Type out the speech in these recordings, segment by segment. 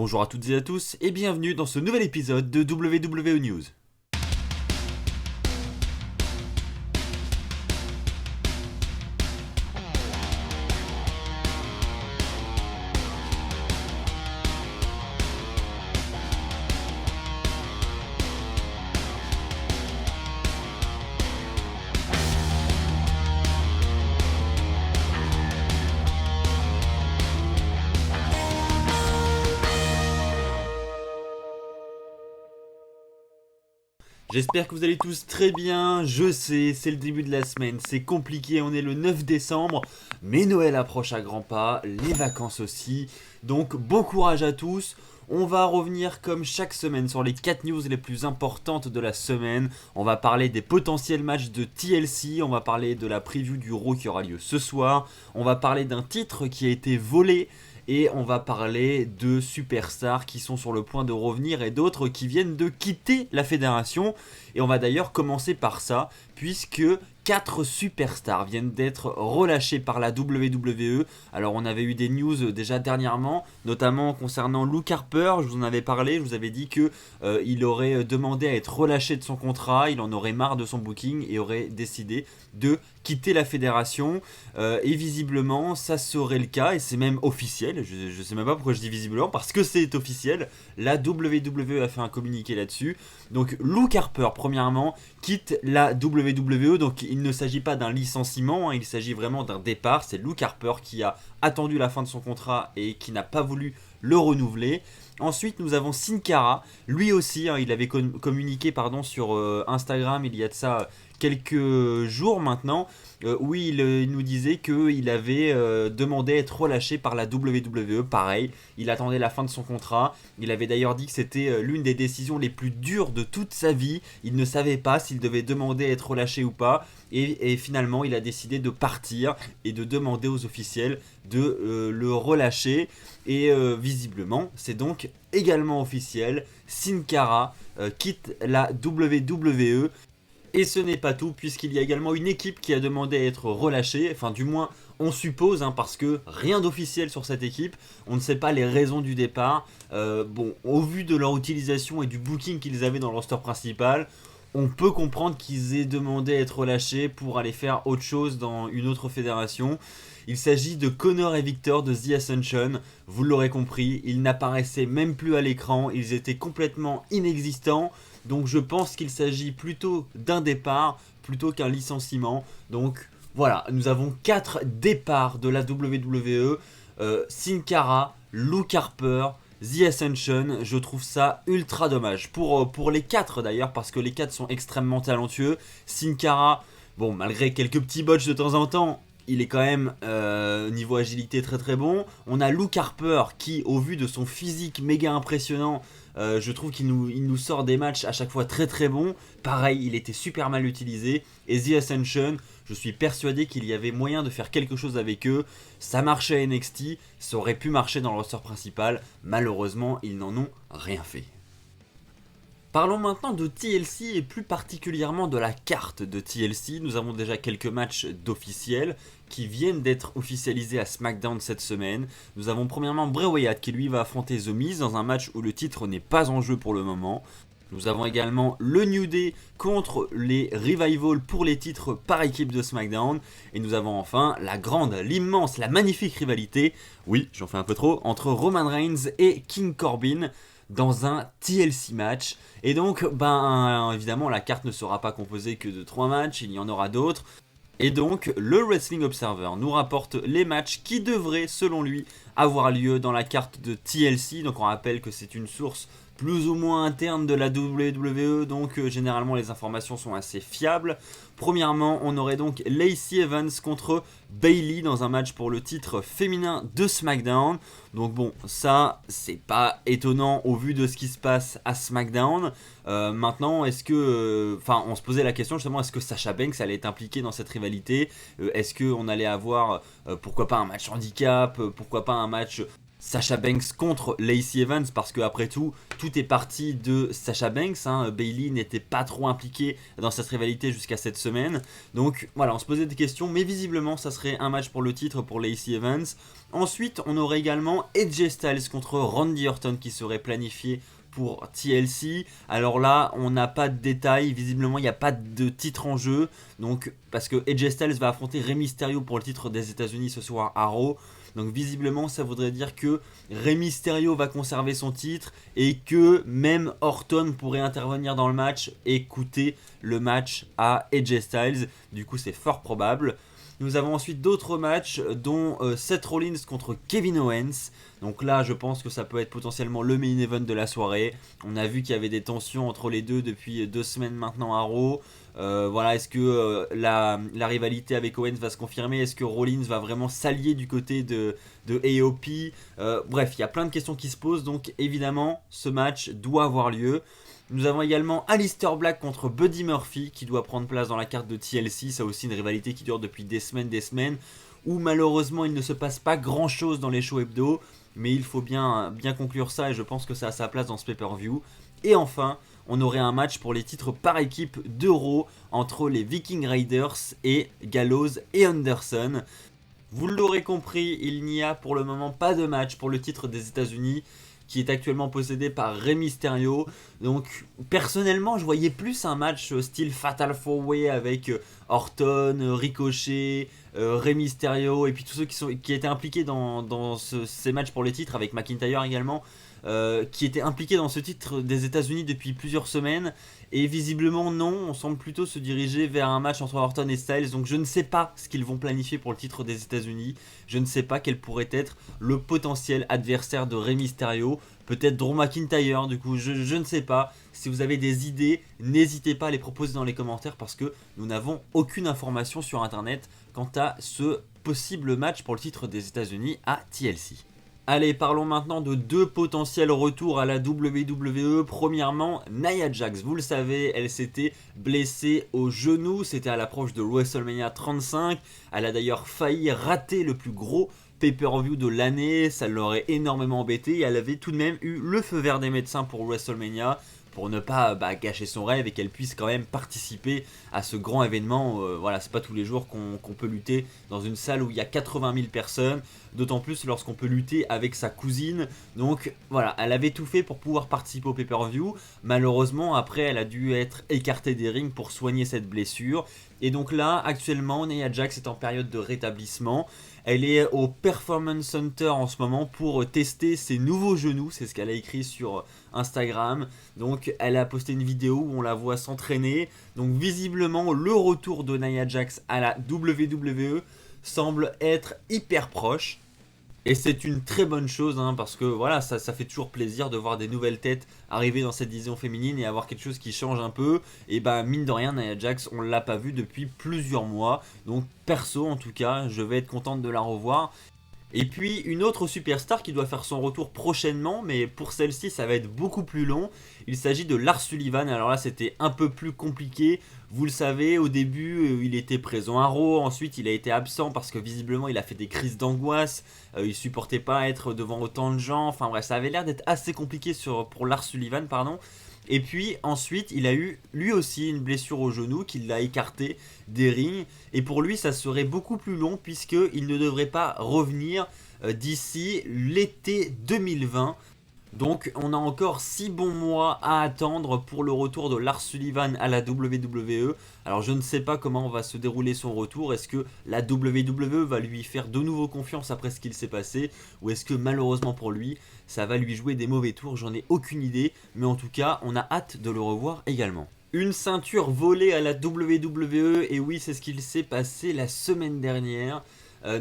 Bonjour à toutes et à tous et bienvenue dans ce nouvel épisode de WWE News. J'espère que vous allez tous très bien, je sais, c'est le début de la semaine, c'est compliqué, on est le 9 décembre, mais Noël approche à grands pas, les vacances aussi, donc bon courage à tous. On va revenir comme chaque semaine sur les 4 news les plus importantes de la semaine. On va parler des potentiels matchs de TLC, on va parler de la preview du Raw qui aura lieu ce soir, on va parler d'un titre qui a été volé. Et on va parler de superstars qui sont sur le point de revenir et d'autres qui viennent de quitter la fédération. Et on va d'ailleurs commencer par ça, puisque 4 superstars viennent d'être relâchés par la WWE. Alors on avait eu des news déjà dernièrement, notamment concernant Luke Harper. Je vous en avais parlé, je vous avais dit que il aurait demandé à être relâché de son contrat, il en aurait marre de son booking et aurait décidé de quitter la fédération. Et visiblement ça serait le cas, et c'est même officiel. Je sais même pas pourquoi je dis visiblement, parce que c'est officiel. La WWE a fait un communiqué là-dessus. Donc Luke Harper premièrement quitte la WWE, donc il ne s'agit pas d'un licenciement, il s'agit vraiment d'un départ. C'est Luke Harper qui a attendu la fin de son contrat et qui n'a pas voulu le renouveler. Ensuite nous avons Sin Cara, lui aussi il avait communiqué sur Instagram il y a de ça quelques jours maintenant, où il nous disait qu'il avait demandé à être relâché par la WWE. Pareil, il attendait la fin de son contrat. Il avait d'ailleurs dit que c'était l'une des décisions les plus dures de toute sa vie. Il ne savait pas s'il devait demander à être relâché ou pas. Et finalement, il a décidé de partir et de demander aux officiels de le relâcher. Et visiblement, c'est donc également officiel. Sin Cara quitte la WWE. Et ce n'est pas tout, puisqu'il y a également une équipe qui a demandé à être relâchée, enfin du moins on suppose, parce que rien d'officiel sur cette équipe, on ne sait pas les raisons du départ. Au vu de leur utilisation et du booking qu'ils avaient dans le roster principal, on peut comprendre qu'ils aient demandé à être relâchés pour aller faire autre chose dans une autre fédération. Il s'agit de Connor et Victor de The Ascension, vous l'aurez compris, ils n'apparaissaient même plus à l'écran, ils étaient complètement inexistants. Donc je pense qu'il s'agit plutôt d'un départ plutôt qu'un licenciement. Donc voilà, nous avons 4 départs de la WWE. Sin Cara, Luke Harper, The Ascension. Je trouve ça ultra dommage pour les 4 d'ailleurs, parce que les 4 sont extrêmement talentueux. Sin Cara, bon, malgré quelques petits botches de temps en temps, il est quand même niveau agilité très très bon. On a Luke Harper qui, au vu de son physique méga impressionnant, je trouve qu'il nous sort des matchs à chaque fois très très bons. Pareil, il était super mal utilisé. Et The Ascension, je suis persuadé qu'il y avait moyen de faire quelque chose avec eux. Ça marchait à NXT, ça aurait pu marcher dans le roster principal. Malheureusement, ils n'en ont rien fait. Parlons maintenant de TLC et plus particulièrement de la carte de TLC. Nous avons déjà quelques matchs d'officiels qui viennent d'être officialisés à SmackDown cette semaine. Nous avons premièrement Bray Wyatt qui lui va affronter The Miz dans un match où le titre n'est pas en jeu pour le moment. Nous avons également le New Day contre les Revival pour les titres par équipe de SmackDown. Et nous avons enfin la grande, l'immense, la magnifique rivalité, oui j'en fais un peu trop, entre Roman Reigns et King Corbin dans un TLC match. Et donc évidemment la carte ne sera pas composée que de 3 matchs, il y en aura d'autres. Et donc le Wrestling Observer nous rapporte les matchs qui devraient selon lui avoir lieu dans la carte de TLC. Donc on rappelle que c'est une source plus ou moins interne de la WWE, donc généralement les informations sont assez fiables. Premièrement, on aurait donc Lacey Evans contre Bayley dans un match pour le titre féminin de SmackDown. Donc bon, ça c'est pas étonnant au vu de ce qui se passe à SmackDown. Maintenant, est-ce que, on se posait la question justement, est-ce que Sasha Banks allait être impliquée dans cette rivalité? Est-ce qu'on allait avoir, pourquoi pas un match handicap, pourquoi pas un match Sasha Banks contre Lacey Evans, parce que après tout est parti de Sasha Banks, hein. Bayley n'était pas trop impliquée dans cette rivalité jusqu'à cette semaine, donc voilà, on se posait des questions, mais visiblement ça serait un match pour le titre pour Lacey Evans. Ensuite on aurait également AJ Styles contre Randy Orton qui serait planifié pour TLC. Alors là, on n'a pas de détails, visiblement il n'y a pas de titre en jeu, donc parce que AJ Styles va affronter Rey Mysterio pour le titre des États-Unis ce soir à Raw. Donc visiblement ça voudrait dire que Rey Mysterio va conserver son titre et que même Orton pourrait intervenir dans le match et coûter le match à AJ Styles. Du coup c'est fort probable. Nous avons ensuite d'autres matchs dont Seth Rollins contre Kevin Owens. Donc là je pense que ça peut être potentiellement le main event de la soirée. On a vu qu'il y avait des tensions entre les deux depuis 2 semaines maintenant à Raw. Voilà, est-ce que la rivalité avec Owens va se confirmer? Est-ce que Rollins va vraiment s'allier du côté de AOP? Bref, il y a plein de questions qui se posent, donc évidemment ce match doit avoir lieu. Nous avons également Aleister Black contre Buddy Murphy qui doit prendre place dans la carte de TLC. Ça aussi une rivalité qui dure depuis des semaines, où malheureusement il ne se passe pas grand chose dans les shows hebdo, mais il faut bien conclure ça et je pense que ça a sa place dans ce pay-per-view. Et enfin, on aurait un match pour les titres par équipe d'Euro entre les Viking Raiders et Gallows et Anderson. Vous l'aurez compris, il n'y a pour le moment pas de match pour le titre des États-Unis qui est actuellement possédé par Rey Mysterio. Donc personnellement je voyais plus un match style Fatal 4-Way avec Orton, Ricochet, Rey Mysterio et puis tous ceux qui étaient impliqués dans ces matchs pour les titres, avec McIntyre également, qui étaient impliqués dans ce titre des États-Unis depuis plusieurs semaines. Et visiblement non, on semble plutôt se diriger vers un match entre Orton et Styles. Donc je ne sais pas ce qu'ils vont planifier pour le titre des États-Unis. Je ne sais pas quel pourrait être le potentiel adversaire de Rey Mysterio. Peut-être Drew McIntyre, du coup je ne sais pas. Si vous avez des idées, n'hésitez pas à les proposer dans les commentaires parce que nous n'avons aucune information sur internet quant à ce possible match pour le titre des États-Unis à TLC. Allez, parlons maintenant de 2 potentiels retours à la WWE. Premièrement, Nia Jax, vous le savez, elle s'était blessée au genou, c'était à l'approche de WrestleMania 35. Elle a d'ailleurs failli rater le plus gros pay-per-view de l'année, ça l'aurait énormément embêté et elle avait tout de même eu le feu vert des médecins pour WrestleMania, pour ne pas gâcher son rêve et qu'elle puisse quand même participer à ce grand événement. Voilà, c'est pas tous les jours qu'on peut lutter dans une salle où il y a 80 000 personnes, d'autant plus lorsqu'on peut lutter avec sa cousine. Donc voilà, elle avait tout fait pour pouvoir participer au pay-per-view. Malheureusement, après, elle a dû être écartée des rings pour soigner cette blessure. Et donc là, actuellement, Nia Jax est en période de rétablissement. Elle est au Performance Center en ce moment pour tester ses nouveaux genoux, c'est ce qu'elle a écrit sur Instagram. Donc elle a posté une vidéo où on la voit s'entraîner. Donc visiblement le retour de Nia Jax à la WWE semble être hyper proche. Et c'est une très bonne chose hein, parce que voilà, ça fait toujours plaisir de voir des nouvelles têtes arriver dans cette division féminine et avoir quelque chose qui change un peu. Et bah mine de rien, Nia Jax, on l'a pas vu depuis plusieurs mois. Donc perso en tout cas, je vais être contente de la revoir. Et puis une autre superstar qui doit faire son retour prochainement, mais pour celle-ci ça va être beaucoup plus long. Il s'agit de Lars Sullivan. Alors là c'était un peu plus compliqué. Vous le savez, au début il était présent à Raw, ensuite il a été absent parce que visiblement il a fait des crises d'angoisse. Il supportait pas être devant autant de gens. Enfin bref, ça avait l'air d'être assez compliqué pour Lars Sullivan, pardon. Et puis ensuite il a eu lui aussi une blessure au genou qui l'a écarté des rings. Et pour lui ça serait beaucoup plus long puisqu'il ne devrait pas revenir d'ici l'été 2020. Donc on a encore 6 bons mois à attendre pour le retour de Lars Sullivan à la WWE. Alors je ne sais pas comment va se dérouler son retour. Est-ce que la WWE va lui faire de nouveau confiance après ce qu'il s'est passé? Ou est-ce que malheureusement pour lui, ça va lui jouer des mauvais tours? J'en ai aucune idée. Mais en tout cas, on a hâte de le revoir également. Une ceinture volée à la WWE. Et oui, c'est ce qu'il s'est passé la semaine dernière.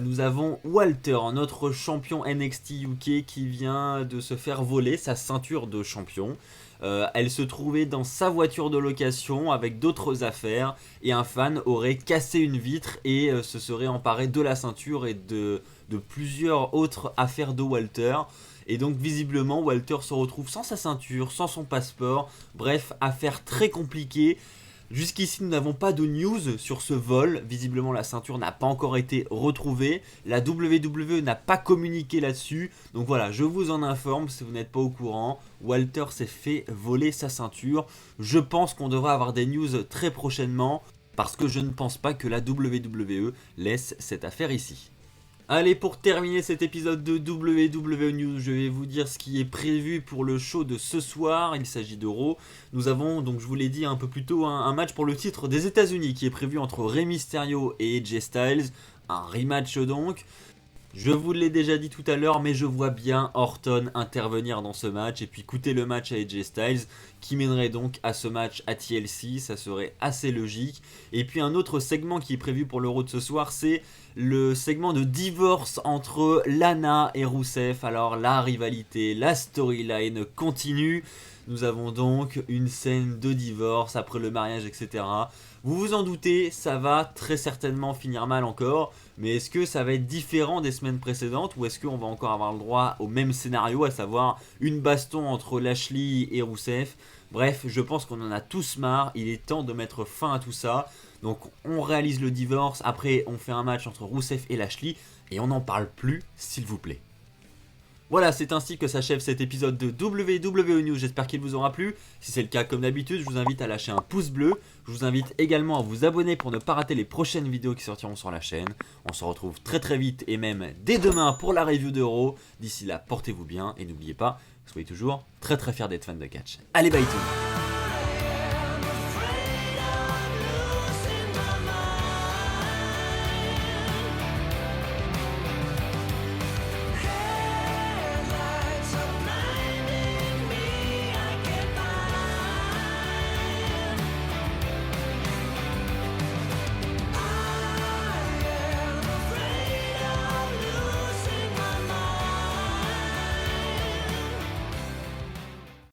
Nous avons Walter, notre champion NXT UK qui vient de se faire voler sa ceinture de champion. Elle se trouvait dans sa voiture de location avec d'autres affaires et un fan aurait cassé une vitre et se serait emparé de la ceinture et de plusieurs autres affaires de Walter. Et donc visiblement Walter se retrouve sans sa ceinture, sans son passeport. Bref, affaire très compliquée. Jusqu'ici, nous n'avons pas de news sur ce vol. Visiblement, la ceinture n'a pas encore été retrouvée. La WWE n'a pas communiqué là-dessus. Donc voilà, je vous en informe si vous n'êtes pas au courant. Walter s'est fait voler sa ceinture. Je pense qu'on devrait avoir des news très prochainement parce que je ne pense pas que la WWE laisse cette affaire ici. Allez, pour terminer cet épisode de WWE News, je vais vous dire ce qui est prévu pour le show de ce soir. Il s'agit de Raw. Nous avons, donc je vous l'ai dit un peu plus tôt, un match pour le titre des États-Unis qui est prévu entre Rey Mysterio et AJ Styles. Un rematch donc. Je vous l'ai déjà dit tout à l'heure, mais je vois bien Orton intervenir dans ce match et puis coûter le match à AJ Styles qui mènerait donc à ce match à TLC, ça serait assez logique. Et puis un autre segment qui est prévu pour l'Euro de ce soir, c'est le segment de divorce entre Lana et Rusev. Alors la rivalité, la storyline continue. Nous avons donc une scène de divorce après le mariage, etc. Vous vous en doutez, ça va très certainement finir mal encore. Mais est-ce que ça va être différent des semaines précédentes ou est-ce qu'on va encore avoir le droit au même scénario, à savoir une baston entre Lashley et Rusev? Bref, je pense qu'on en a tous marre, il est temps de mettre fin à tout ça. Donc on réalise le divorce, après on fait un match entre Rusev et Lashley et on n'en parle plus, s'il vous plaît. Voilà, c'est ainsi que s'achève cet épisode de WWE News, j'espère qu'il vous aura plu. Si c'est le cas, comme d'habitude, je vous invite à lâcher un pouce bleu. Je vous invite également à vous abonner pour ne pas rater les prochaines vidéos qui sortiront sur la chaîne. On se retrouve très très vite et même dès demain pour la review d'Euro. D'ici là, portez-vous bien et n'oubliez pas, soyez toujours très très fiers d'être fan de catch. Allez, bye tout le monde.